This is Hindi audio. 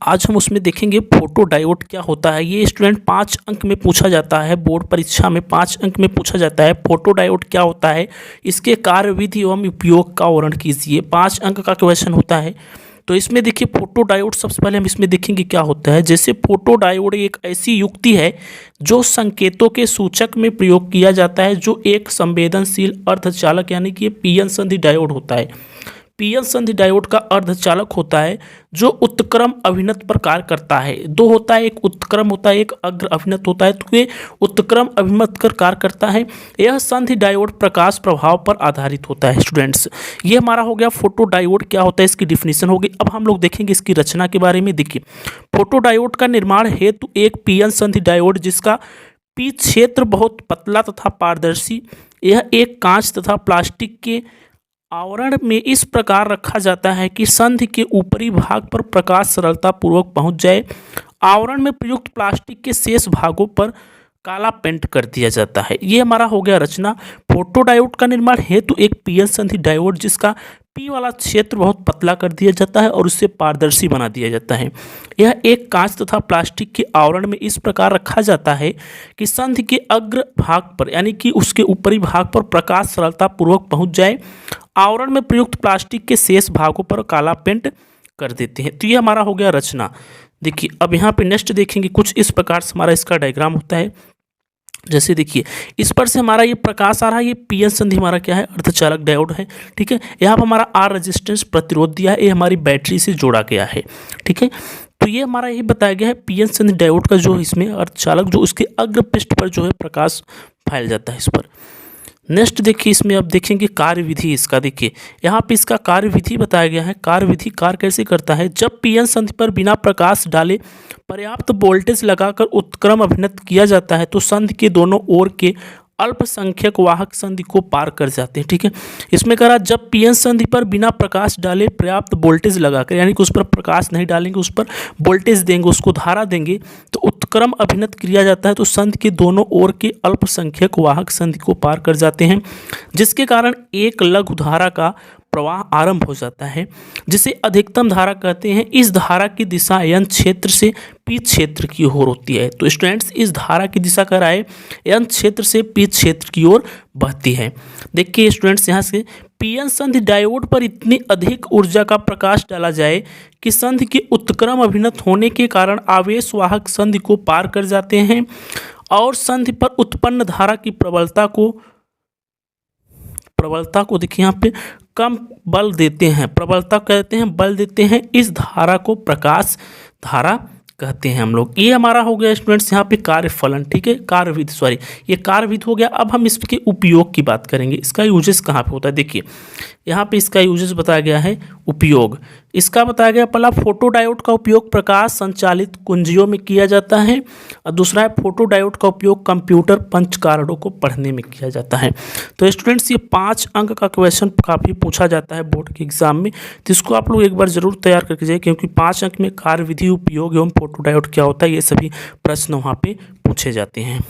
आज हम उसमें देखेंगे फोटो डायोड क्या होता है। ये स्टूडेंट 5 अंक में पूछा जाता है, बोर्ड परीक्षा में 5 अंक में पूछा जाता है। फोटो डायोड क्या होता है, इसके कार्यविधि एवं उपयोग का वर्णन कीजिए। 5 अंक का क्वेश्चन होता है। तो इसमें देखिए फोटो डायोड, सबसे पहले हम इसमें देखेंगे क्या होता है। जैसे फोटो डायोड एक ऐसी युक्ति है जो संकेतों के सूचक में प्रयोग किया जाता है, जो एक संवेदनशील अर्धचालक यानी कि पीएन संधि डायोड होता है। पीएन संधि डायोड का अर्धचालक होता है जो उत्क्रम अभिनत पर कार्य करता है। दो होता है, एक उत्क्रम होता है, एक अग्र अभिनत होता है। तो ये उत्क्रम अभिनत कर कार्य करता है। यह संधि डायोड प्रकाश प्रभाव पर आधारित होता है। स्टूडेंट्स, ये हमारा हो गया फोटो डायोड क्या होता है, इसकी डिफिनीशन होगी। अब हम लोग देखेंगे इसकी रचना के बारे में। देखिए, फोटो डायोड का निर्माण हेतु एक पीएन संधि डायोड जिसका पी क्षेत्र बहुत पतला तथा पारदर्शी, यह एक कांच तथा प्लास्टिक के आवरण में इस प्रकार रखा जाता है कि संधि के ऊपरी भाग पर प्रकाश सरलता पूर्वक पहुंच जाए। आवरण में प्रयुक्त प्लास्टिक के शेष भागों पर काला पेंट कर दिया जाता है। ये हमारा हो गया रचना। फोटो डायोड का निर्माण हेतु एक पीएन संधि डायोड जिसका पी वाला क्षेत्र बहुत पतला कर दिया जाता है और उससे पारदर्शी बना दिया जाता है। यह एक कांच तथा प्लास्टिक के आवरण में इस प्रकार रखा जाता है कि संधि के अग्र भाग पर यानी कि उसके ऊपरी भाग पर प्रकाश सरलता पूर्वक पहुंच जाए। आवरण में प्रयुक्त प्लास्टिक के शेष भागों पर काला पेंट कर देते हैं। तो ये हमारा हो गया रचना। देखिए, अब यहाँ पे नेक्स्ट देखेंगे, कुछ इस प्रकार से हमारा इसका डायग्राम होता है। जैसे देखिए, इस पर से हमारा ये प्रकाश आ रहा है, ये पीएन संधि हमारा क्या है, अर्धचालक डायोड है। ठीक है, यहाँ पर हमारा आर रेजिस्टेंस प्रतिरोध दिया है, ये हमारी बैटरी से जोड़ा गया है। ठीक है, तो ये हमारा यही बताया गया है पीएन संधि डायोड का जो इसमें अर्धचालक जो उसके अग्र पृष्ठ पर जो है प्रकाश फैल जाता है इस पर। नेक्स्ट देखिए, इसमें अब देखेंगे कार्यविधि इसका। देखिए, यहाँ पे इसका कार्यविधि बताया गया है। कार्यविधि कार्य कैसे करता है, जब पीएन संधि पर बिना प्रकाश डाले पर्याप्त वोल्टेज लगाकर उत्क्रम अभिनत किया जाता है तो संधि के दोनों ओर के अल्पसंख्यक वाहक संधि को पार कर जाते हैं। ठीक है, इसमें कह रहा जब पीएन संधि पर बिना प्रकाश डाले पर्याप्त वोल्टेज लगाकर, यानी कि उस पर प्रकाश नहीं डालेंगे, उस पर वोल्टेज देंगे, उसको धारा देंगे, तो उत्क्रम अभिनत किया जाता है तो संधि के दोनों ओर के अल्पसंख्यक वाहक संधि को पार कर जाते हैं, जिसके कारण एक लघु धारा का प्रवाह आरंभ हो जाता है, जिसे अधिकतम धारा कहते हैं। इस धारा की दिशा एन क्षेत्र से पी क्षेत्र की ओर होती है। तो स्टूडेंट्स, इस धारा की दिशा क्या है, एन क्षेत्र से पी क्षेत्र की ओर बहती है। देखिए स्टूडेंट्स, यहाँ से पीएन संधि डायोड पर इतनी अधिक ऊर्जा का प्रकाश डाला जाए कि संधि के उत्क्रम अभिनत होने के कारण आवेश वाहक संधि को पार कर जाते हैं और संधि पर उत्पन्न धारा की प्रबलता को देखिए यहाँ पे कम बल देते हैं। प्रबलता कहते हैं, बल देते हैं। इस धारा को प्रकाश धारा कहते हैं हम लोग। ये हमारा हो गया स्टूडेंट्स यहाँ पे कार्यफलन। ठीक है, कार्यविधि, ये कार्यविधि हो गया। अब हम इसके उपयोग की बात करेंगे। इसका यूजेस कहाँ पे होता है, देखिए यहाँ पे इसका यूजेस बताया गया है। उपयोग इसका बताया गया, पहला फोटो डायोड का उपयोग प्रकाश संचालित कुंजियों में किया जाता है और दूसरा है फोटो डायोड का उपयोग कंप्यूटर पंच कार्डों को पढ़ने में किया जाता है। तो स्टूडेंट्स, ये 5 अंक का क्वेश्चन काफ़ी पूछा जाता है बोर्ड के एग्जाम में, तो इसको आप लोग एक बार जरूर तैयार करके जाइए, क्योंकि 5 अंक में कार्यविधि, उपयोग एवं फोटो डायोड क्या होता है, ये सभी प्रश्न वहाँ पे पूछे जाते हैं।